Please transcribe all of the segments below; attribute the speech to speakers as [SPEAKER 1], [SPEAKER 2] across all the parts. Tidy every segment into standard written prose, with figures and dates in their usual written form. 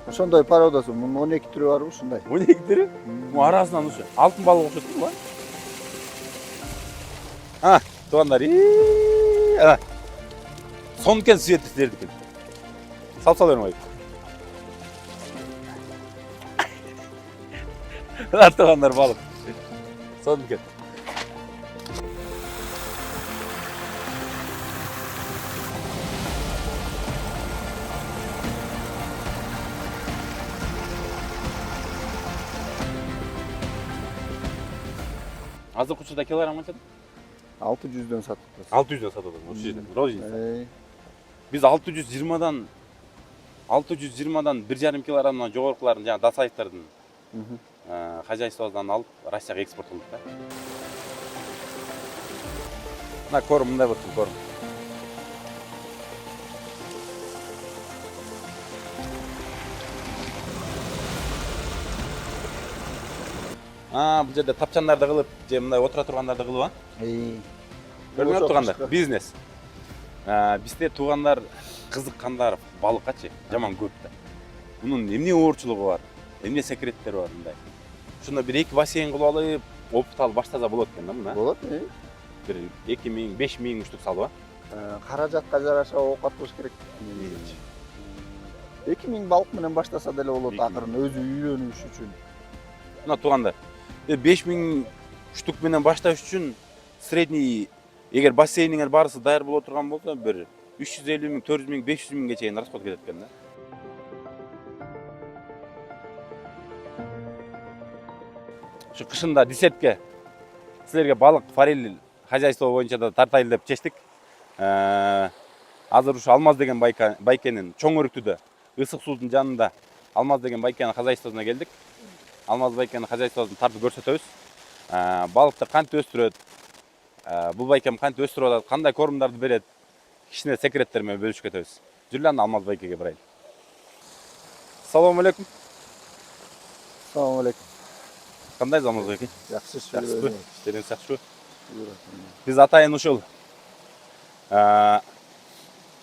[SPEAKER 1] Ошондой породасы, мунун 12 түрү бар ушундай.
[SPEAKER 2] 12 түрү? Му арасынан ушу алтын балык окшоп турбу? Туугандар. Ана. Сонкен сүйөт силердики. Сал бериң ой. Туугандар балык. Сонкен. Азыр учурда килограмм канча?
[SPEAKER 1] 600дөн сатып атабыз.
[SPEAKER 2] 600дөн сатып атат ошол жерден. Розница. Биз 620дан 1,5 килограммдан жогорукуларын жана Дасаевдардын хозяйствосунан алып Россияга экспорт кылдык да. Мына корм мындай болду, корм. Бул жерде тапчандарды кылып, же мындай отура тургандарды кылып, көрүнүп тургандар, бизнес. Бизде туугандар кызыккандар балыккачы жаман көп да. Мунун эмне оорчулугу бар, эмне секреттери бар мындай. Ушундо бир 2 бассейн кылып алып, опыт алып баштаса болот экен да мына.
[SPEAKER 1] Болот,
[SPEAKER 2] Бир 2000, 5000 штук салып,
[SPEAKER 1] каражатка жараша оокат кылыш керек. 2000 балык менен баштаса деле болот, акырын өзү үйрөнүш үчүн.
[SPEAKER 2] Мына туугандар, 5000 штук менен башташ үчүн средний эгер бассейниңер баарысы даяр боло турган болсо, бир 350 миң, 400 миң, 500 миңге чейин расход кетет экен да. Şu kışında десертке силерге балык, форель хозяйство боюнча да тартайлы деп чечтик. Азыр ушу Алмаз деген байкенин чоң өрүктүдө, ысык суунун жанында Алмаз деген байкенин хозяйствосуна келдик. Алмаз байкенин хозяйствосун тартып көрсөтөбүз. Балыкты кантип өстүрөт, бул байкем кантип өстүрүп атат, кандай кормдарды берет, кичине секреттер менен бөлүшүп кетебиз. Жүрлөн Алмаз байкеге барайлы. Салам алейкум.
[SPEAKER 1] Салам алейкум.
[SPEAKER 2] Кандай Алмаз байке?
[SPEAKER 1] Жакшы
[SPEAKER 2] Жакшыбы? Иштериңиз жакшыбы? Биз атайын ушул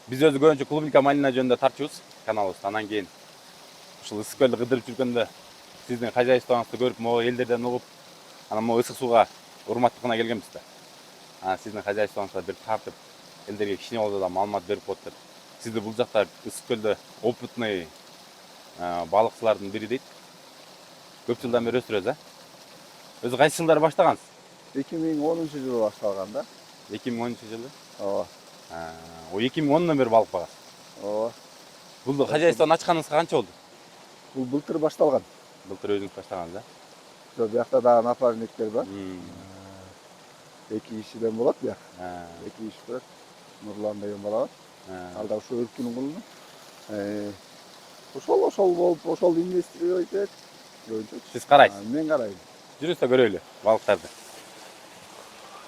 [SPEAKER 2] биз өзү көбүнчө клубника малина жөнүндө тартчубуз каналыбызда. Анан кийин ушул ысык көлдү кыдырып жүргөндө сиздин хозяйствоңузду көрүп, могу элдерден угуп, анан могу ысык сууга урматтыкына келгенбиз да. Сиздин хозяйствоңузга бир тартып, элдерге кичине болсо да маалымат берип коет деп. Сизди бул жакта ысык көлдө опытный балыкчылардын бири дейт. Көп жылдан бери өстүрөбүз, Өзү кайсы жылдары баштагансыз?
[SPEAKER 1] 2010-жылы башталган да.
[SPEAKER 2] 2010-жылы?
[SPEAKER 1] Ооба.
[SPEAKER 2] О 2010дон бери балык багасыз.
[SPEAKER 1] Ооба.
[SPEAKER 2] Бул хозяйствону ачканыңызга канча болду?
[SPEAKER 1] Бул былтыр башталган.
[SPEAKER 2] Былтыр өзүңүз баштагансыз,
[SPEAKER 1] Жо биякта дагы напарниктер бар. 2 кишиден болот бияк. 2 киши турат. Нурлан деген бала бар. Ал да ошо өркүнүн кулуну. Ошол болуп, ошол инвестировать этет.
[SPEAKER 2] Сиз карайсыз?
[SPEAKER 1] Мен карайм.
[SPEAKER 2] Жүрүңүз да көрөлү балыктарды.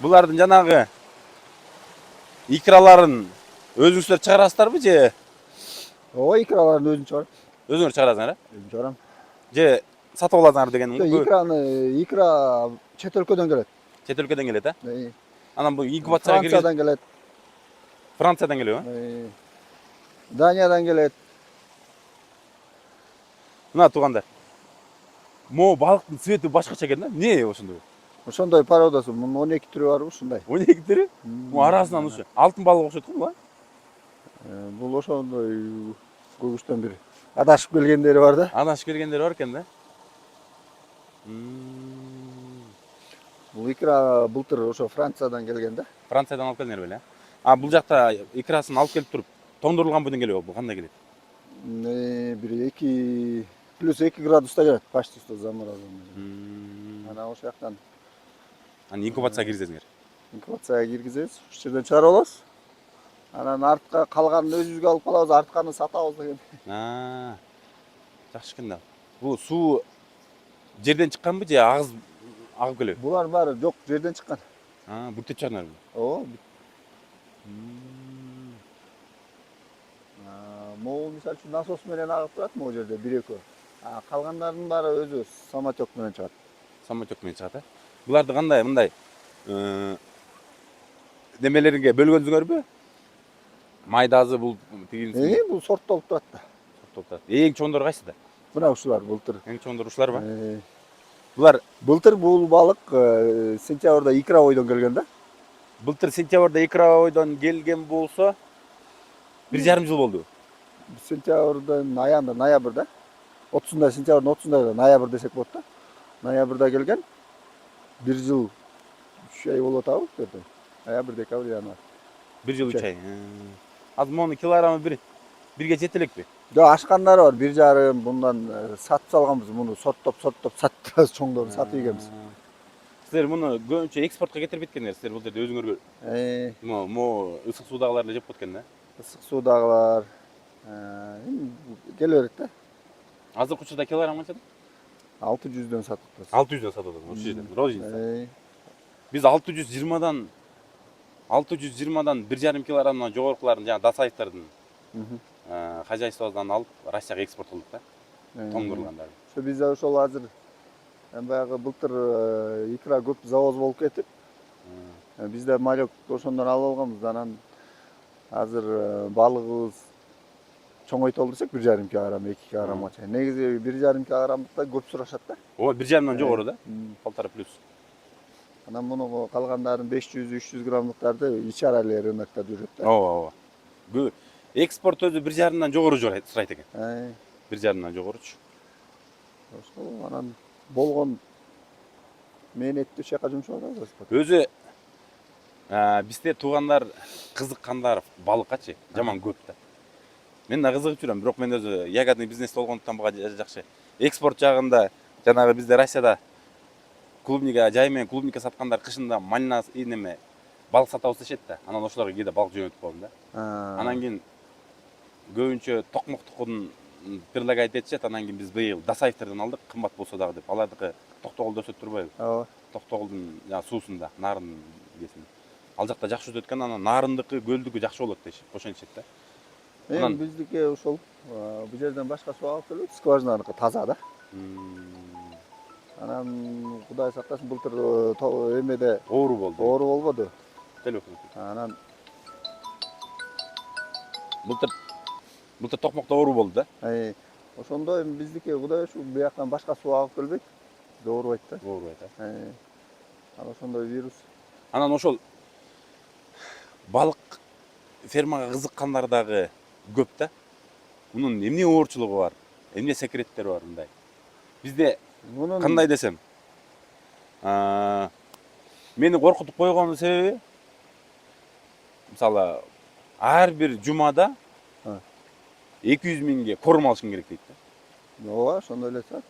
[SPEAKER 2] Булардын жанагы икраларын өзүңүздөр чыгарасыздарбы же?
[SPEAKER 1] Ооба, икраларын өзүм чыгарам.
[SPEAKER 2] Өзүңөр чыгарасыңар,
[SPEAKER 1] Өзүм чыгарам.
[SPEAKER 2] Же сатып аласыңар дегениңиз?
[SPEAKER 1] Икра чет өлкөдөн келет.
[SPEAKER 2] Чет өлкөдөн келет, Анан бул инкубацияга киргизип
[SPEAKER 1] Франциядан келет.
[SPEAKER 2] Франциядан келеби?
[SPEAKER 1] Даниядан келет.
[SPEAKER 2] Мына туугандар. Могу балыктын цвети башкача экен да. Эмне ошондой?
[SPEAKER 1] Ошондой породасы, мунун 12 түрү бар ушундай.
[SPEAKER 2] 12 түрү? Му арасынан ушу алтын балык окшойт го бул?
[SPEAKER 1] Бул ошондой көбүчтөн бир адашып келгендери бар да.
[SPEAKER 2] Адашып келгендери бар экен да.
[SPEAKER 1] Бул икра былтыр ошо Франциядан келген да.
[SPEAKER 2] Франциядан алып келдиңер беле? Бул жакта икрасын алып келип туруп, тоңдурулган бойдон келеби? Бул кандай келет?
[SPEAKER 1] Бир 2 плюс 2 градуста келет, почти что замороженный. Анан ошол жактан
[SPEAKER 2] Анан инкубацияга киргизесиңер.
[SPEAKER 1] Инкубацияга киргизебиз, ушул жерден чыгарып алабыз. Анан артка калганын өзүбүзгө алып калабыз, артканын сатабыз деген.
[SPEAKER 2] Жакшы экен да. Бул суу жерден чыкканбы же агып келеби?
[SPEAKER 1] Булар баары жок, жерден чыккан.
[SPEAKER 2] Бүктөп чыгарыңар.
[SPEAKER 1] Ооба. Могу мисалы үчүн насос менен агып турат могу жерде 1-2. Калгандарынын баары өзү самотек менен чыгат.
[SPEAKER 2] Самотек менен чыгат, Буларды кандай мындай немелеринге бөлгөнсүңөрбү? Майдазы бул тигинси.
[SPEAKER 1] Бул сорттолуп турат да.
[SPEAKER 2] Сорттолуп турат. Эң чоңдору кайсыда?
[SPEAKER 1] Mına ушулар былтыр.
[SPEAKER 2] Eң чоңдор ушулар ба?
[SPEAKER 1] Э,
[SPEAKER 2] Булар
[SPEAKER 1] Былтыр бул балык сентябрда икра ойдон келген да.
[SPEAKER 2] былтыр сентябрда икра ойдон келген болсо 1,5 жыл болду.
[SPEAKER 1] Сентябрдын аягында, ноябрда. 30-да, сентябрдын 30-да ноябрь десек болот да. Ноябрда келген. 1 жыл 3 ай болуп атабы жерде. Ноябрь, декабрь, январь.
[SPEAKER 2] 1 жыл 3 ай. Азыр монун килограммы бирге жете элекпи?
[SPEAKER 1] Да, ашкандары бар. 1,5 bundan сатып салганбыз. Муну соттоп сатып чоңдорун сатып ийгенбиз.
[SPEAKER 2] Силер муну көбүнчө экспортко кетирип кеткендер. Силер бул жерде өзүңөр ысык суудагыларды жеп кеткен да.
[SPEAKER 1] Ысык суудагылар келе берет да.
[SPEAKER 2] Азыркы учурда килограмм канча?
[SPEAKER 1] 600дөн сатып атабыз.
[SPEAKER 2] 600дөн сатып атат. Ошол жерден. Розница. Биз 620дан 1,5 килограммдан жогорукуларын жана дасаевдардын хозяйстводан алып Россияга экспорт кылдык да. Тоңдургандарды.
[SPEAKER 1] Ошо биз ошол азыр баягы былтыр икра көп завоз болуп кетип, бизде малек ошондон алып алганбыз. Анан азыр балыгыбыз чоңойтолду десек 1,5 килограмм, 2 килограммга чейин. Негизи 1,5 килограммдыкта көп сурашат да.
[SPEAKER 2] Ооба, 1,5 жогору да. 1,5 плюс.
[SPEAKER 1] Анан муну калгандарын 500-300 граммдыктарды ичара эле рынокто жүрөт да.
[SPEAKER 2] Ооба. Экспорт өзү 1,5 жогору сурайт экен. 1,5 жогоручу.
[SPEAKER 1] Ошол анан болгон мээнетти ошол жака жумшап атабыз.
[SPEAKER 2] Өзү бизде туугандар кызыккандар балыккачы жаман көп да. Мен да кызыгып жүрөм, бирок мен өзү ягодный бизнес болгондуктан буга жакшы. Экспорт жагында жанагы бизде Россияда клубника жай менен клубника саткандар кышында малина неме балык сатабыз дешет да. Анан ошолорго кээде балык жөнөтүп коем да. Анан кийин көбүнчө токмоктукун предлагать этишет. Анан кийин биз быйыл дасаевдерден алдык, кымбат болсо дагы деп. Алардыкы Токтогулда өсөт турбайбы?
[SPEAKER 1] Ооба.
[SPEAKER 2] Токтогулдун суусунда, нарын кесин. Ал жакта жакшы өтөт экен, анан нарындыкы, көлдүкү жакшы болот дешет, ошентишет да.
[SPEAKER 1] Эми биздики ошол бул жерден башка суу алып келет, скважинаныкы таза да. Анан Кудай сактасын, былтыр эмеде
[SPEAKER 2] Оору болду.
[SPEAKER 1] Оору болбоду.
[SPEAKER 2] Телефон.
[SPEAKER 1] Анан
[SPEAKER 2] былтыр Токмокто оору болду да.
[SPEAKER 1] Ошондо эми биздики Кудай ушу бияктан башка суу алып келбейт. Оорубайт да.
[SPEAKER 2] Оорубайт.
[SPEAKER 1] Анан ошондой вирус.
[SPEAKER 2] Анан ошол балык фермага кызыккандар дагы көп да. Мунун эмне оорчулугу бар? Эмне секреттери бар мындай? Бизде кандай десем, мени коркутуп койгонун себеби, мисалы, ар бир жумада 200 миңге корум алышың керек дейт да.
[SPEAKER 1] Ооба, ошондой эле чыгат.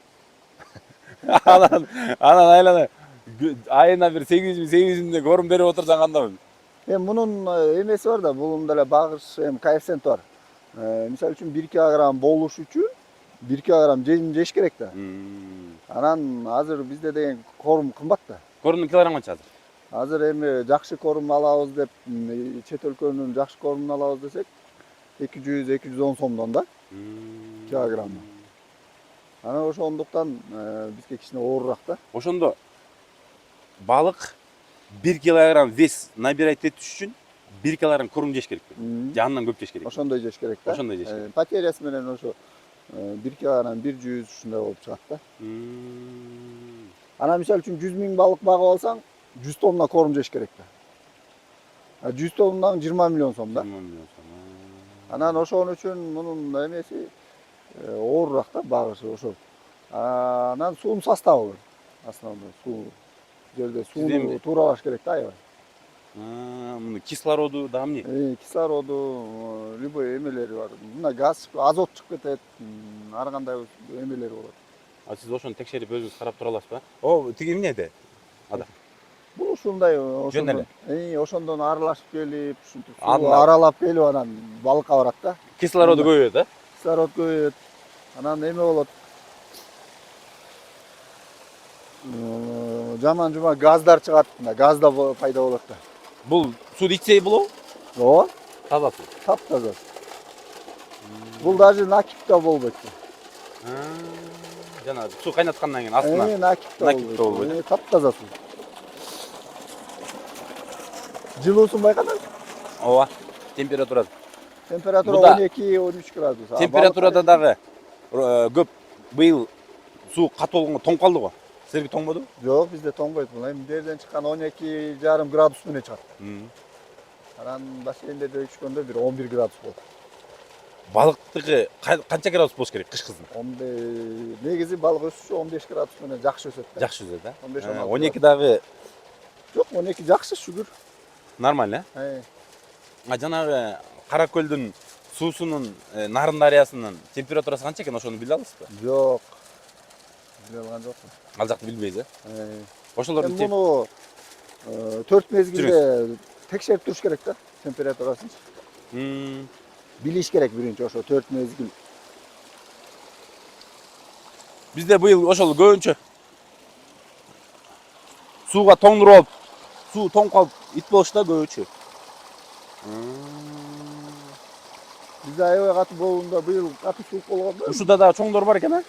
[SPEAKER 2] Анан айлана айына бир 800 миңдей корум берип отурсаң кандайбы?
[SPEAKER 1] Эми мунун эмеси бар да, бул деле багыш коэффициенти бар. Мисалы үчүн 1 килограмм болуш үчүн 1 килограмм жем жеш керек да. Анан азыр бизде деген корум кымбат да.
[SPEAKER 2] Корумдун килограмм канча азыр?
[SPEAKER 1] Азыр эми жакшы корум алабыз деп, чет өлкөнүн жакшы корумун алабыз десек 200-210 сомдон да килограмм. Анан ошондуктан бизге кичине оорураак да.
[SPEAKER 2] Ошондо балык 1 килограмм вес набирать этиш үчүн 1 килограмм корум жеш керек. Жанынан көп жеш керек.
[SPEAKER 1] Ошондой жеш керек да.
[SPEAKER 2] Ошондой жеш керек.
[SPEAKER 1] Потерясы менен ошо 1 килограмм 100 ушундай болуп чыгат да. Анан мисалы үчүн 100 миң балык багып алсаң, 100 тонна корум жеш керек да. 100 тоннадан 20 миллион сом да.
[SPEAKER 2] 20 миллион сом.
[SPEAKER 1] Анан ошон үчүн мунун эмеси оорураак да, багышы ошол. Анан суунун составы бар. Основной суу жерде сууну тууралаш керек да, аябай.
[SPEAKER 2] Муну кислороду да эмне?
[SPEAKER 1] Кислороду, любой эмелери бар. Мына газ, азот чыгып кетет, ар кандай эмелери болот.
[SPEAKER 2] Сиз ошону текшерип өзүңүз карап тура аласызбы? О, тиги эмнеде? Ада.
[SPEAKER 1] Бул ушундай
[SPEAKER 2] Жөн эле.
[SPEAKER 1] Ошондон аралашып келип, ушинтип аралап келип анан балыкка барат да.
[SPEAKER 2] Кислороду көбөйөт, да?
[SPEAKER 1] Кислород көбөйөт. Анан эме болот. Жаман газдар чыгат, газ да пайда болот да.
[SPEAKER 2] Бул сууну ичсей болобу?
[SPEAKER 1] Ооба.
[SPEAKER 2] Таза суу.
[SPEAKER 1] Таптаза. Бул даже накипта болбойт.
[SPEAKER 2] Жана суу кайнаткандан кийин астына
[SPEAKER 1] накипта болбойт. Таптаза суу. Жылуусун байкадыңбы?
[SPEAKER 2] Ооба. Температура
[SPEAKER 1] 12-13 градус.
[SPEAKER 2] Температурада дагы көп быйыл суу катуу болгонго тоң калды го. Силерге тоңбодубу?
[SPEAKER 1] Жок, бизде тоңбойт бул. Эми жерден чыккан 12,5 градус менен чыгат. Анан бассейндерде түшкөндө бир 11 градус болот.
[SPEAKER 2] Балыктыгы канча градус болуш керек кыш кыздын?
[SPEAKER 1] Негизи балык өсүшү 15 градус менен жакшы өсөт да.
[SPEAKER 2] Жакшы өсөт, а?
[SPEAKER 1] 15-16.
[SPEAKER 2] 12 дагы
[SPEAKER 1] Жок, 12 жакшы шүгүр.
[SPEAKER 2] нормально, а? Жанагы Кара көлдүн суусунун, Нарын дарыясынын температурасы канча экен, ошону биле аласызбы?
[SPEAKER 1] Жок. Биле алган жокмун.
[SPEAKER 2] Ал жакты билбейсиз,
[SPEAKER 1] Э.
[SPEAKER 2] Ошолордун
[SPEAKER 1] Муну 4 мезгилде текшерип туруш керек да, температурасын. Билиш керек биринчи ошо 4 мезгил.
[SPEAKER 2] Бизде быйыл ошол көбүнчө сууга тоңдуруп алып, суу тоң калып ит болушу да көбүнчө.
[SPEAKER 1] Бизде аябай катуу болгондо быйыл катуу суук болгон да.
[SPEAKER 2] Ушуда дагы чоңдор бар экен, а?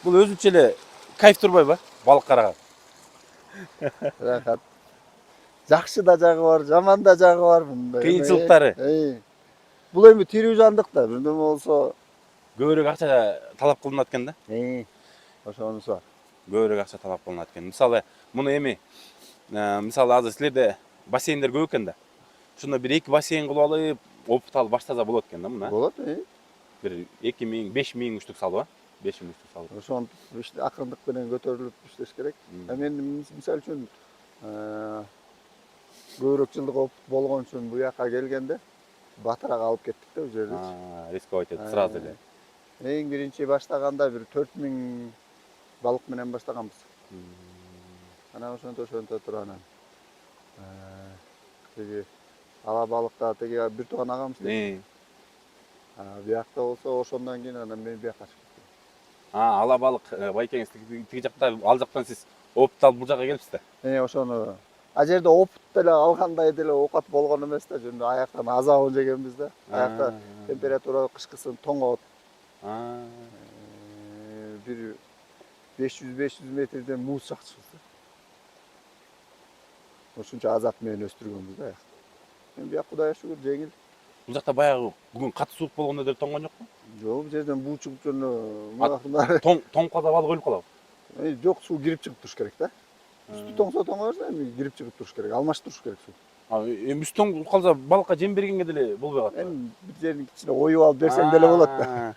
[SPEAKER 2] Бул өзүнчө эле кайф турбайбы? Балык караган.
[SPEAKER 1] Рахат. Жакшы да жагы бар, жаман да жагы бар мындай.
[SPEAKER 2] Кыйынчылыктары.
[SPEAKER 1] Бул эми тирүү жандык да, бирдеме болсо
[SPEAKER 2] Көбүрөөк акча талап кылынат экен да.
[SPEAKER 1] Ошонусу бар.
[SPEAKER 2] Көбүрөөк акча талап кылынат экен. Мисалы, муну эми мисалы азыр силерде бассейндер көп экен да. Ушундо бир 2 бассейн кылып алып, опыт алып баштаса болот экен да муну.
[SPEAKER 1] Болот,
[SPEAKER 2] Бир 2000, 5000 үчтүк салып, а? 5000 үчтүк салып.
[SPEAKER 1] Ошонтип акырындык менен көтөрүлүп иштеш керек. Мен мисалы үчүн көбүрөөк жылдык опыт болгон үчүн бу жака келгенде батыраак алып кеттик да бул жерди.
[SPEAKER 2] Рисковать этип сразу эле.
[SPEAKER 1] Эң биринчи баштаганда бир 4000 балык менен баштаганбыз. Анан ошонто туруп анан тиги ала балыкта тиги бир тууган агамыз. Биякта болсо ошондон кийин анан мен бияка чыгып кеттим.
[SPEAKER 2] Ала балык байкеңиз тиги жакта, ал жактан сиз опыт алып бул жака келипсиздар.
[SPEAKER 1] Ошону а жерде опыт деле алгандай деле оокат болгон эмес да, жөн аяктан азабын жегенбиз да. Аякта температура кышкысын тоң болот. Бир 500 метрден муз чакчыбыз. Ошончо азап менен өстүргөнбүз да аякта. Эми бияк Кудайга шүгүр жеңил.
[SPEAKER 2] Бул жакта баягы бүгүн катуу суук болгондо деле тоңгон жокпу?
[SPEAKER 1] Жок, бул жерден буу чыгып жөнү
[SPEAKER 2] Тоң калса балык өлүп калабы?
[SPEAKER 1] Жок, суу кирип чыгып туруш керек да. Үстү тоңсо тоңо берсе, эми кирип чыгып туруш керек, алмашып туруш керек суу.
[SPEAKER 2] Эми үстү тоң калса балыкка жем бергенге деле болбой калат.
[SPEAKER 1] Эми бир жерин кичине оюп алып берсең деле болот да.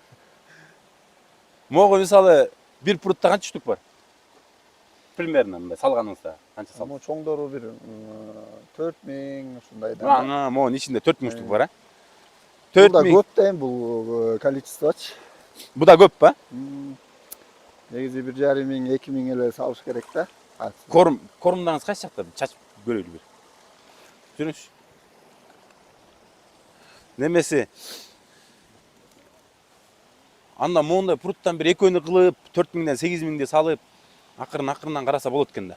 [SPEAKER 2] Могу мисалы бир прутта канча штук бар? Примерно мындай салганыңызда канча салдыңыз?
[SPEAKER 1] Мо чоңдору бир 4000 ушундай да.
[SPEAKER 2] Могунун ичинде 4000 штук бар, а?
[SPEAKER 1] Бул да көп да эми бул количествочу.
[SPEAKER 2] Бу да көп па?
[SPEAKER 1] Негизи 1500 2000 эле салыш керек да.
[SPEAKER 2] Корумдарыңыз кайсы жакта? Чачып көрөлү бир. Жүрүңүзчү. Немеси анда моундай пруттан бир экөөнү кылып, 4000ден 8000 салып, акырын караса болот экен да.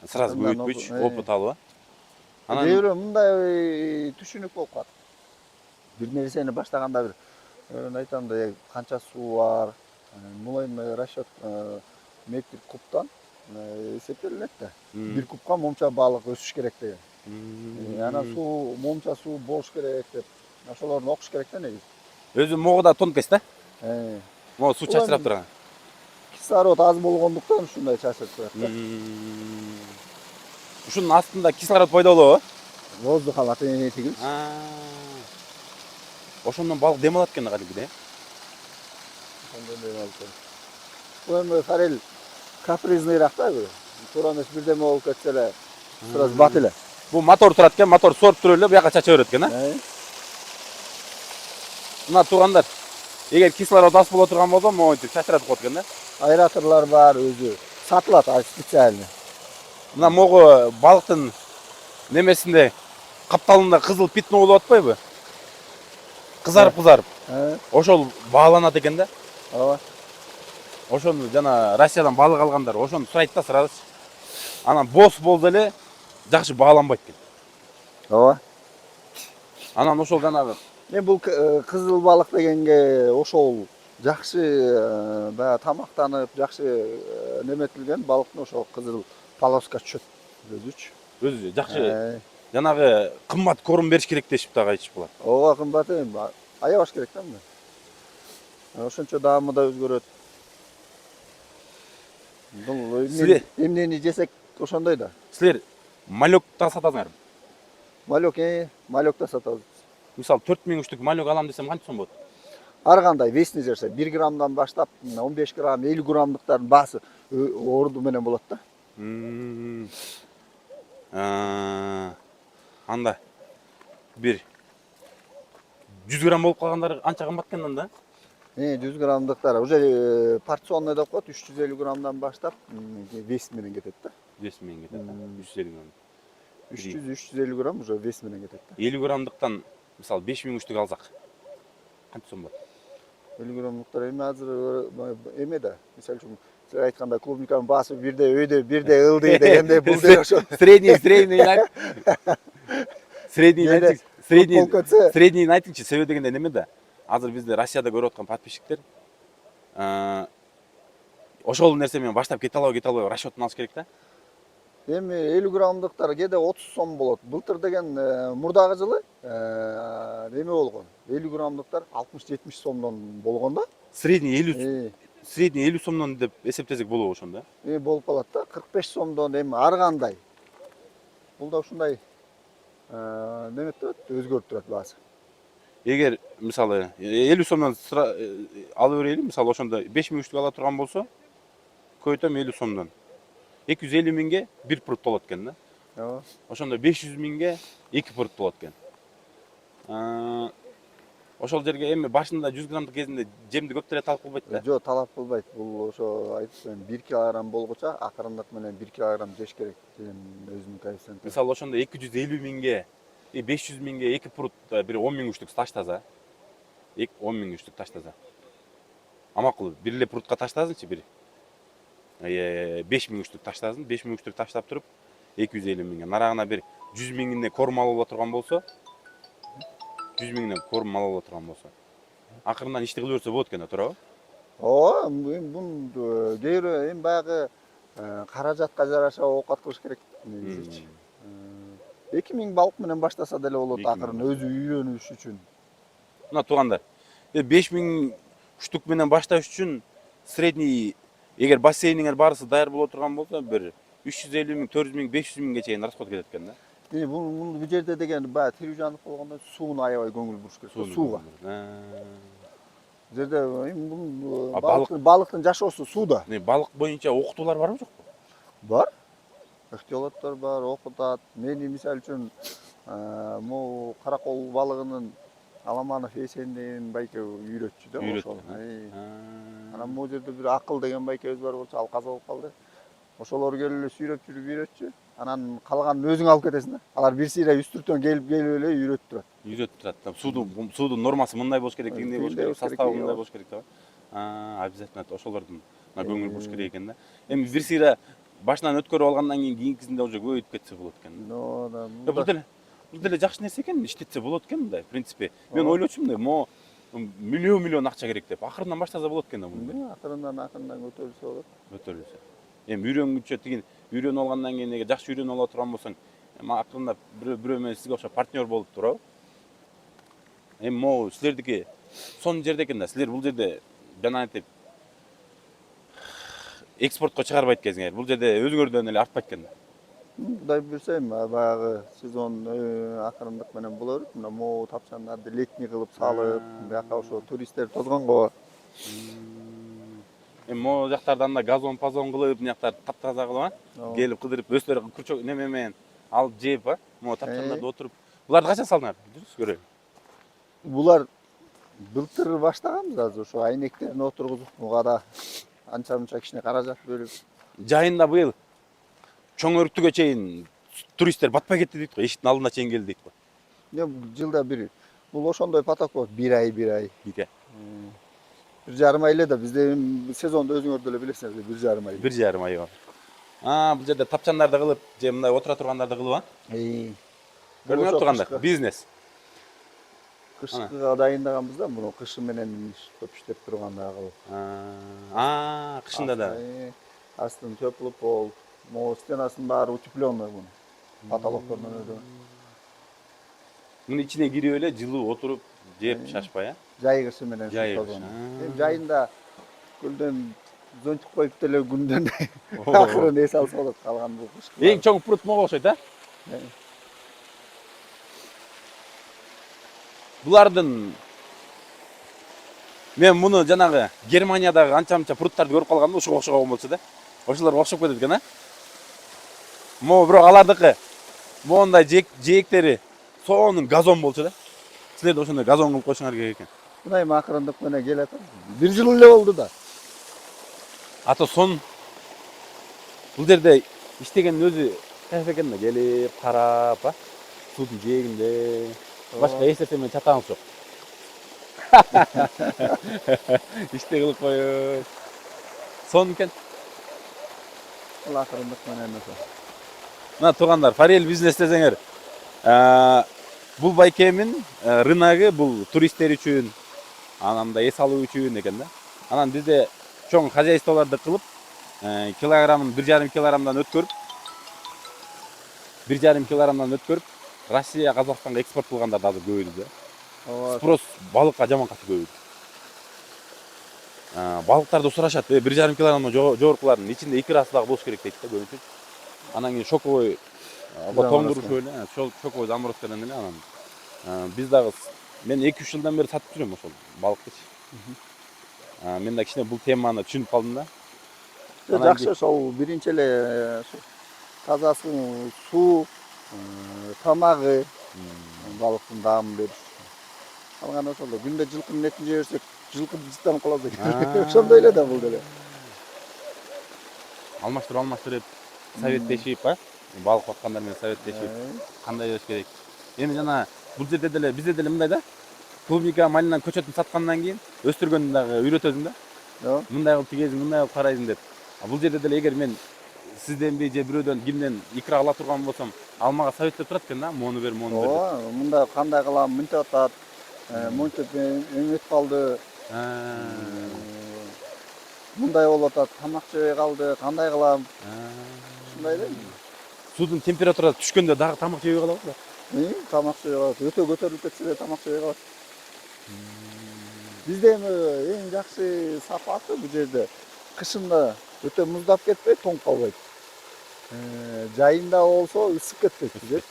[SPEAKER 2] Сразу көбөйтпөйчү, опыт алып, а?
[SPEAKER 1] Кээ бирөө мындай түшүнүк болуп калат. Бир нерсени баштаганда бир айтам да, канча суу бар, мулайым расчет метр кубтан эсептелинет да. Бир кубка момча балык өсүш керек деген. Анан суу, момча суу болуш керек деп, ошолорду окуш керек да негизи.
[SPEAKER 2] Өзү могу да тонкость да? Могу суу чачырап турган.
[SPEAKER 1] Кислород аз болгондуктан ушундай чачырып турат да.
[SPEAKER 2] Ушунун астында кислород пайда болобу?
[SPEAKER 1] Воздух алат тигил.
[SPEAKER 2] Ошондон балык дем алат экен кадимгидей.
[SPEAKER 1] Ошондон дем алат. Бул эми форель капризнийраак да бир. Туура эмес бирдеме болуп кетсе эле сразу бат эле.
[SPEAKER 2] Бул мотор турат экен, мотор соруп туруп эле буяка чача берет экен, а? Мына туугандар, эгер кислород аз боло турган болсо, монтип чачыратып коет экен да.
[SPEAKER 1] Аэраторлор бар өзү. Сатылат специально.
[SPEAKER 2] Мына могу балыктын немесинде капталында кызыл пятно болуп атпайбы? Кызарып. Ошол бааланат экен да.
[SPEAKER 1] Ооба.
[SPEAKER 2] Ошону жана Россиядан балык алгандар ошону сурайт да сразу. Анан бос болду эле жакшы бааланбайт экен.
[SPEAKER 1] Ооба.
[SPEAKER 2] Анан ошол жанагы
[SPEAKER 1] Бул кызыл балык дегенге ошол жакшы баягы тамактанып, жакшы неметилген балыктын ошол кызыл полоска түшөт өзүчү.
[SPEAKER 2] Өзү жакшы жанагы кымбат корум бериш керек дешип дагы айтышып калат.
[SPEAKER 1] Ооба, кымбат эми. аябаш керек да мына. Ошончо даамы да өзгөрөт. Бул эмнени жесек ошондой да.
[SPEAKER 2] Силер малек да сатасыңар.
[SPEAKER 1] Малек да сатабыз.
[SPEAKER 2] Мисалы 4000 үчтүк малек алам десем канча сом болот?
[SPEAKER 1] Ар кандай весни жерсе 1 граммдан баштап 15 грамм, 50 граммдыктардын баасы орду менен болот да.
[SPEAKER 2] Анда бир 100 грамм болуп калгандары анча кымбат экен анда?
[SPEAKER 1] 100 граммдыктар уже порционный деп коет, 350 граммдан баштап вес менен кетет да.
[SPEAKER 2] Вес менен кетет. 350 грамм.
[SPEAKER 1] 300-350 грамм уже вес менен кетет да.
[SPEAKER 2] 50 граммдыктан мисалы 5000 үчтүк алсак канча сом болот?
[SPEAKER 1] 50 граммдыктар эми азыр эме да. Мисалы үчүн сиз айткандай клубниканын баасы бирде өйдө, бирде ылдый дегенде бул деле ошо.
[SPEAKER 2] Средний айт. Средний айтыңчы, себеби дегенде неме да? Азыр бизде Россияда көрүп аткан подписчиктер ошол нерсе менен баштап кете албай расчётун алыш керек да.
[SPEAKER 1] Эми 50 граммдыктар кээде 30 сом болот. Былтыр деген мурдагы жылы эме болгон. 50 граммдыктар 60-70 сомдон болгон да.
[SPEAKER 2] Средний 50 сомдон деп эсептесек болобу ошондо?
[SPEAKER 1] Болуп калат да. 45 сомдон эми ар кандай. Бул да ушундай неме турат, өзгөрүп турат баасы.
[SPEAKER 2] Эгер мисалы 50 сомдон алып берели, мисалы ошондо 5000 үчтүк ала турган болсо, көйтөм 50 сомдон. 250 миңге 1 пруд болот экен да.
[SPEAKER 1] Ооба.
[SPEAKER 2] Ошондо 500 миңге 2 пруд болот экен. Ошол жерге эми башында 100 граммдык кезинде жемди көп деле талап кылбайт да.
[SPEAKER 1] Жок, талап кылбайт. Бул ошо айтып 1 килограмм болгуча акырындык менен 1 килограмм жеш керек деген өзүнүн коэффициенти.
[SPEAKER 2] Мисалы ошондо 250 миңге 500 миңге 2 пруд бир 10 миң үчтүк таштаса, 10 миң үчтүк таштаса. Амакул бир эле прудка таштасынчы бир 5 миң үчтүк таштасын, 5 миң үчтүк таштап туруп 250 миңге. Нарагына бир 100 миңине корм алып ала турган болсо, 100 миңден корм алып ала турган болсо, акырындан ишти кыла берсе болот экен да, туурабы?
[SPEAKER 1] Ооба, бун кээ бирөө эми баягы каражатка жараша оокат кылыш керек негизичи. 2000 балык менен баштаса деле болот, акырын өзү үйрөнүш үчүн.
[SPEAKER 2] Мына туугандар, 5000 штук менен башташ үчүн средний эгер бассейниңер баарысы даяр боло турган болсо, бир 350 миң, 400 миң, 500 миңге чейин расход кетет экен да.
[SPEAKER 1] Бул жерде деген баягы Тирүүжанов болгондо сууна аябай көңүл буруш керек. Сууга. Бул жерде эми балыктын жашоосу сууда.
[SPEAKER 2] Балык боюнча окутуулар барбы жокпу?
[SPEAKER 1] Бар. Ыктыолоттор бар, окутат. Мени мисалы үчүн могу каракол балыгынын Аламанов Эсендин байке үйрөтчү да ошол. Анан могу жерде бир Акыл деген байкебиз бар болчу, ал каза болуп калды. Ошолор келип эле сүйрөп жүрүп үйрөтчү. Анан калганын өзүң алып кетесиң да. Алар бир сыйра үстүртөн келип эле үйрөтүп турат.
[SPEAKER 2] Үйрөтүп турат. Суудун нормасы мындай болуш керек, тигиндей болуш керек, составы мындай болуш керек да. Обязательно обшолордун көңүл буруш керек экен да. Эми бир сыйра башынан өткөрүп алгандан кийинкисинде уже көбөйтүп кетсе болот экен. Бул деле жакшы нерсе экен, иштетсе болот экен мындай, в принципе. Мен ойлочумун да, мо миллион акча керек деп. Акырындан баштаса болот экен да муну.
[SPEAKER 1] Акырындан көтөрүлсө болот.
[SPEAKER 2] Көтөрүлсө. Эми үйрөнгүчө тигин үйрөнүп алгандан кийин эгер жакшы үйрөнүп ала турган болсоң, эми акырындап бирөө менен сизге окшоп партнер болуп туурабы? Эми могу силердики сонун жерде экен да. Силер бул жерде жана айтып экспортко чыгарбайт экенсиңер. Бул жерде өзгөрдөн эле артпайт экен да.
[SPEAKER 1] Кудай буйрса эми баягы сезон акырындык менен боло берет. Мына могу тапчандарды летний кылып салып, бияка ошо туристтер тозгонго.
[SPEAKER 2] Эми могу жактарда анда газон кылып, мынаяктарды таптаза кылып, келип кыдырып, өздөрү крючок неме менен алып жеп, могу тапчандарда отуруп. Буларды качан салдыңар? Жүрүңүз көрөлү.
[SPEAKER 1] Булар былтыр баштаганбыз азыр ошо айнектерин отургузуп, буга да анча-мунча кичине каражат бөлүп.
[SPEAKER 2] Жайында быйыл чоң өрүктүгө чейин туристтер батпай кетти дейт го, эшиктин алдына чейин келди дейт го.
[SPEAKER 1] Жылда бир бул ошондой поток болот, 1 ай.
[SPEAKER 2] Бир
[SPEAKER 1] 1,5 ай эле да бизде сезондо өзүңөр деле билесиңер, 1,5 ай.
[SPEAKER 2] 1,5 ай. Бул жерде тапчандарды кылып, же мындай отура тургандарды кылып, көрүнүп тургандар, бизнес.
[SPEAKER 1] Кышкыга дайындаганбыз да, муну кышы менен көп иштеп турганда кылып.
[SPEAKER 2] Кышында да.
[SPEAKER 1] Астын теплый пол, могу стенасынын баары утеплённый мунун. Потолокторунан өдөн.
[SPEAKER 2] Мунун ичине кирип эле жылуу отуруп, жеп шашпай, а?
[SPEAKER 1] Жайгышы менен
[SPEAKER 2] Жайгыш,
[SPEAKER 1] тозону.
[SPEAKER 2] а.
[SPEAKER 1] Эми жайында гүлдөн зонтик коюп деле күндөн акырын эс алса болот. Калган бул кышкы.
[SPEAKER 2] Эң чоң пруд могу окшойт, а? Булардын мен муну жанагы Германиядагы анча-мынча пруттарды көрүп калганда ушуга окшогон болчу да. Ошолор окшоп кетет экен, а? Могу бирок алардыкы моундай жээктери сонун газон болчу да. Силер да ошондой газон кылып койушуңар керек экен.
[SPEAKER 1] Мындай акырындык менен келатат. Бир жыл эле болду да.
[SPEAKER 2] Ата сон бул жерде иштегендин өзү кайф экен да, келип карап, а? Суудун жээгинде башка эч нерсе менен чатагыңыз жок. İşte kılıp koyuyor. Sonken.
[SPEAKER 1] Бул акырындык менен ошо.
[SPEAKER 2] Мына туугандар, Фарел бизнес десеңер, бул байкемин рыногу бул туристтер үчүн, анан да эс алуу үчүн экен да. Анан бизде чоң хозяйстволорду кылып, килограммын 1,5 килограммдан өткөрүп, Россия, Казакстанга экспорт кылгандар да азыр көбөйдү да. Спрос балыкка жаман катуу көбөйдү. Балыктарды сурашат, 1,5 килограммдан жогоркулардын ичинде икрасы дагы болуш керек дейт да көбүнчө. Анан кийин шоковой тоңдуруш эле, шоковой заморозкадан эле анан биз дагы мен 2-3 жылдан бери сатып жүрөм ошол балыктычы. Мен да кичине бул теманы түшүнүп калдым да.
[SPEAKER 1] Жакшы ошол биринчи эле таза суу, тамагы, балыктын даамын бериш. Калган ошол күндө жылкынын этин жей берсек, жылкы жыттанып калат экен. Ошондой эле да бул деле.
[SPEAKER 2] Алмаштырып советтешип, балык баккандар менен советтешип, кандай болуш керек. Эми жана бул жерде деле бизде деле мындай да. Клубника малинанын көчөтүн саткандан кийин өстүргөндү дагы үйрөтөсүң да. Мындай кылып тигесиң, мындай кылып карайсың деп. Бул жерде деле эгер мен сизден же бирөөдөн кимден икра ала турган болсом, ал мага советтеп турат экен да, мону бер, мону бер деп.
[SPEAKER 1] Ооба, мында кандай кылам, мынтип атат. Монтип эметип калды. Мындай болуп атат, тамак жебей калды, кандай кылам? Ушундай эле.
[SPEAKER 2] Суудун температурасы түшкөндө дагы тамак жебей калабы да?
[SPEAKER 1] Тамак жебей калат. Өтө көтөрүлүп кетсе да тамак жебей калат. Бизде эми эң жакшы сапаты бул жерде кышында өтө муздап кетпей, тоңуп калбайт. Жайында болсо ысып кетпейт бул жер.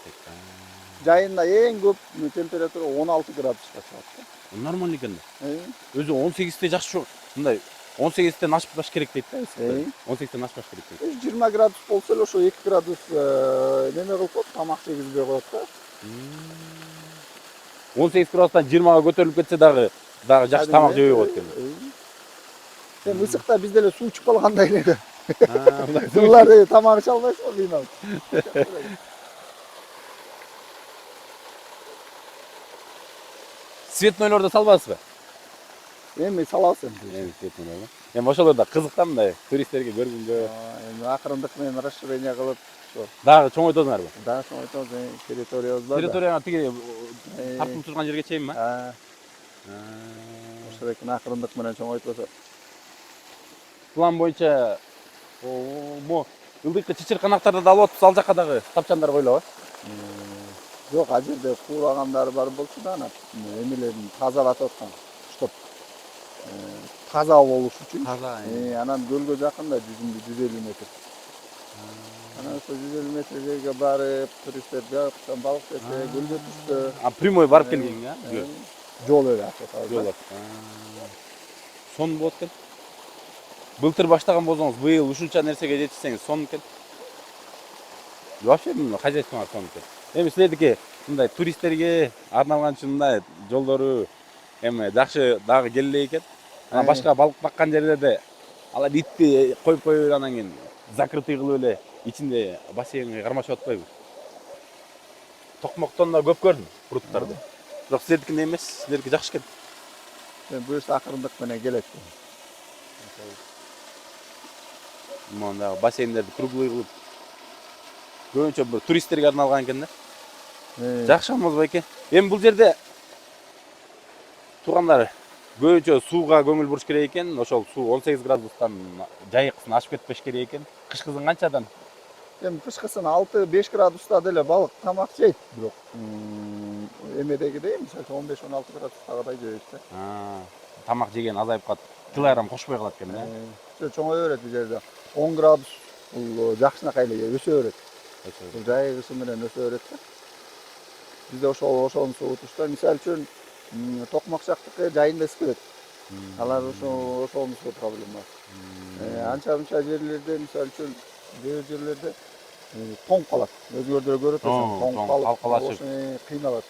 [SPEAKER 1] Жайында эң көп температура 16 градуска чыгат.
[SPEAKER 2] Нормально экен да. Өзү 18те жакшы, мындай 18тен ашпаш керек дейт да. 18тен ашпаш керек дейт.
[SPEAKER 1] 20 градус болсо эле ошо 2 градус неме кылып коет, тамак жегизбей коет да.
[SPEAKER 2] 18 градустан 20га көтөрүлүп кетсе дагы жакшы тамак жебей коет экен.
[SPEAKER 1] Эми ысыкта бизде эле суу ичип калгандай эле да. Жылдар тамак иче албайсың го кыйналып.
[SPEAKER 2] Светнойлорду салбайсызбы?
[SPEAKER 1] Эми салабыз эми.
[SPEAKER 2] Светнойлорду. Эми ошолор да кызык да мындай туристтерге көргөнгө.
[SPEAKER 1] Эми акырындык менен расширение кылып, ошо.
[SPEAKER 2] Дагы чоңойтосуңарбы?
[SPEAKER 1] Дагы чоңойтобуз, территориябыз бар.
[SPEAKER 2] Территорияга тиги тартылып турган жерге чейинби?
[SPEAKER 1] Ошол экен акырындык менен чоңойтуп.
[SPEAKER 2] План боюнча мо ылдыйкы чычырканактарды да алып атпыз, ал жакка дагы тапчандар койлобу?
[SPEAKER 1] Жок, ал жерде куурагандар бар болчу да, анан эмелерин тазалатып аткан. Чтоб таза болуш үчүн.
[SPEAKER 2] Таза.
[SPEAKER 1] Анан көлгө жакында 150 метр. Анан ошо 150 метр жерге барып, туристтер жактан балык берсе, көлгө түштү.
[SPEAKER 2] Прямой барып келген, а?
[SPEAKER 1] Жол эле ачып.
[SPEAKER 2] Жол. Сон болот экен. Былтыр баштаган болсоңуз, быйыл ушунча нерсеге жетишсеңиз сон экен. Вообще хозяйствоңар сон экен. Эми силердики мындай туристтерге арналган үчүн мындай жолдору эми жакшы дагы келе экен. Анан башка балык баккан жерлерде алар итти коюп анан кийин закрытый кылып эле ичинде бассейнге кармашып атпайбы? Токмоктон да көп көрдүм пруттарды. Бирок силердикиндей эмес, силердики жакшы экен.
[SPEAKER 1] Буюрса акырындык менен келет.
[SPEAKER 2] Мында бассейндерди круглый кылып көбүнчө бир туристтерге арналган экен да. Жакшы амыз байке. Эми бул жерде туугандар көбүнчө сууга көңүл буруш керек экен. Ошол суу 18 градустан жайыксын ашып кетпеш керек экен. Кышкысын канчадан?
[SPEAKER 1] Эми кышкысын 6-5 градуста деле балык тамак жейт, бирок Emedeki değil mi? 15-16 gradus'a kadar diyor işte.
[SPEAKER 2] Tamak jegen azayıp kalıp, kilogram koşpay kalıp eкен da.
[SPEAKER 1] Çoğu öğret bir yerde. 10 gradus jakşına kayla öse öğret. Jay kısım bilen öse öğretti. Bizde oşonu soğutuşta misal üçün tokmak şaktıkı jayında ıskıret. Alar oşonu soğut problem var. Ança bunça yerlerde misal üçün yerlerde toң kalat. Özgördüre göre toң kalıp oşonu kıynalat.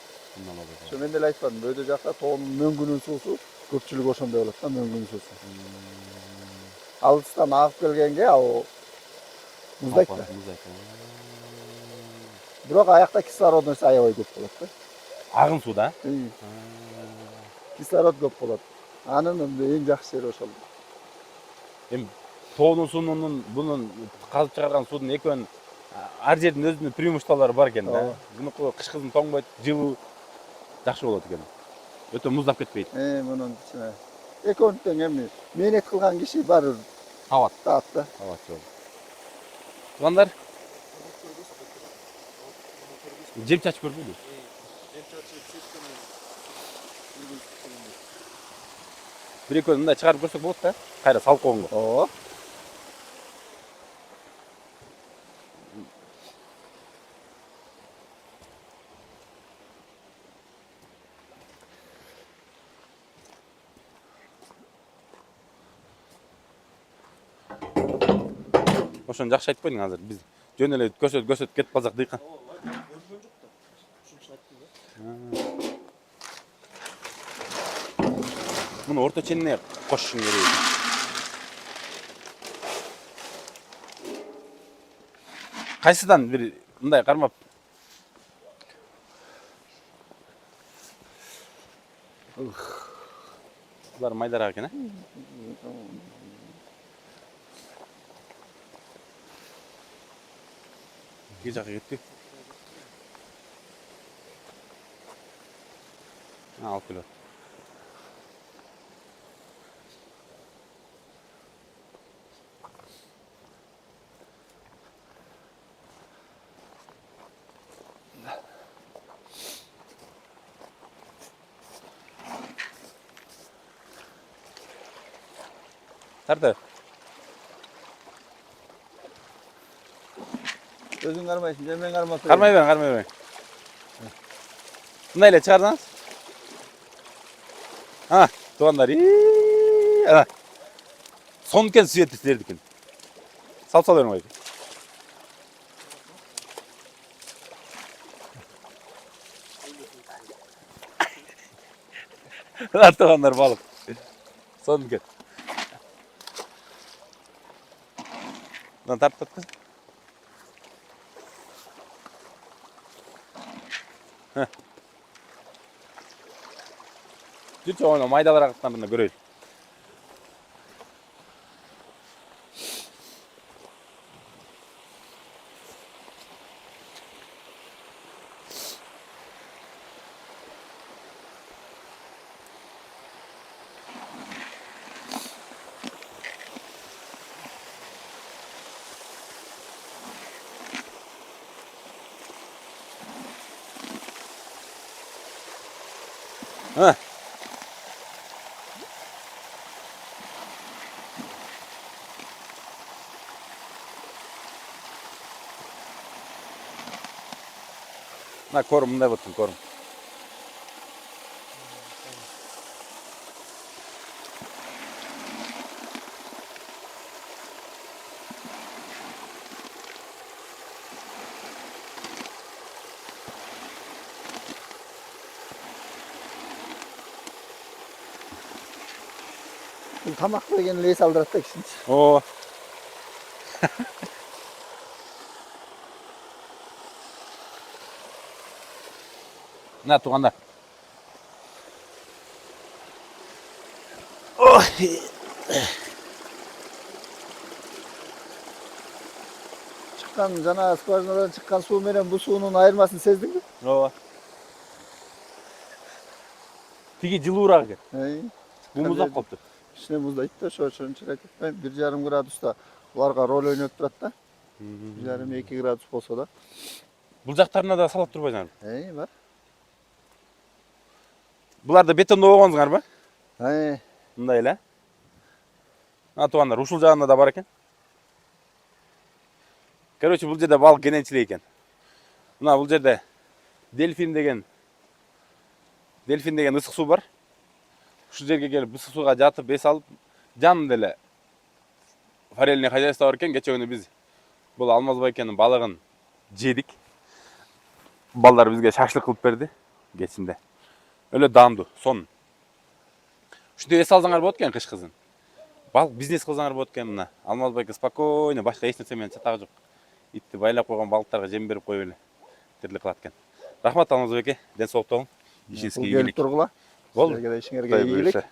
[SPEAKER 1] Şu ben de aytmadım. Böyle jakta toğunun möngünün suusu köpçülük oşonda bolat da möngünün suusu. Alыстан agıp kelgenge o muzdayt da. Biroq ayakta kislorod aябай көп болот да.
[SPEAKER 2] Агын сууда?
[SPEAKER 1] Kislorod көп болот. Анын эң жакшы жери ошол.
[SPEAKER 2] Эми тоонун суунун бунун казып чыгарган суудун экөөнүн ар жердин өзүнүн преимуществолору бар экен да. Бунуку кышкызын тоңбойт, жылуу жакшы болот экен. Өтө муздап кетпейт.
[SPEAKER 1] Мунун ичине. Экөөнүн тең эми мээнет кылган киши баары
[SPEAKER 2] табат.
[SPEAKER 1] Табат да.
[SPEAKER 2] Табат жол. Туугандар, жем чачып көрбөйбү?
[SPEAKER 1] Жем чачып чечкенде.
[SPEAKER 2] Бир экөөнү мындай чыгарып көрсөк болот да. Кайра салып койгонго.
[SPEAKER 1] Ооба.
[SPEAKER 2] Ошону жакшы айтпайдың азыр. Биз жөн эле көсөт кетип калсак дыйкан. Муну орто ченіне кошушуң керек. Кайсыдан бир мындай кармап? Булар майдараак экен, Ке жака кетти. Алып келет. Тарты.
[SPEAKER 1] Özün karmayısın, cemen karmasın.
[SPEAKER 2] Karmay ben. Mınдай эле чыгардыңыз? Туугандар. Ана. Сонкен сүйөт силердикин. Сал бериң койду. Туугандар балык. Сонкен. Мына тартып. Жүрчү оны майдалараактарына көрөйүн. На корм мындай болуптун корм.
[SPEAKER 1] Tamak bergen leys aldırат da kişinç.
[SPEAKER 2] О. На туугандар.
[SPEAKER 1] Çıkan jana skvажинадан çıkan su menен bu suunun ayırmasını sezdingmi?
[SPEAKER 2] Ооба. Тиги жылуураак экен. Бул муздап калыптыр.
[SPEAKER 1] İçine muzdayt da şoçun çırakıp 1,5 gradusda ularga rol oynayıp turat da. 1,5-2 gradus bolsa da.
[SPEAKER 2] Бул жактарына да салып турбайсыңар.
[SPEAKER 1] Бар.
[SPEAKER 2] Буларды бетондо койгонсуңарбы?
[SPEAKER 1] He.
[SPEAKER 2] Мындай эле. Туугандар, ушул жагында да бар экен. Короче, бул жерде балык кененчилик экен. Мына бул жерде дельфин деген ысык суу бар. Ушул жерге келип ысык сууга жатып эс алып, жанында эле форельный хозяйство бар экен. Кече күнү биз бул Алмаз байкенин балыгын жедик. Балдар бизге шашлык кылып берди кечинде. Өлө даамдуу, сон. Ушинтип эс алсаңар болот экен кыш кызын. Балык бизнес кылсаңар болот экен мына. Алмаз байке спокойно, башка эч нерсе менен чатагы жок. Итти байлап койгон балыктарга жем берип коюп эле тирлик кылат экен. Рахмат Алмаз байке, ден соолукта болуң. Ишиңизге ийгилик.
[SPEAKER 1] Келип тургула.
[SPEAKER 2] Болду.
[SPEAKER 1] Силерге да ишиңерге ийгилик.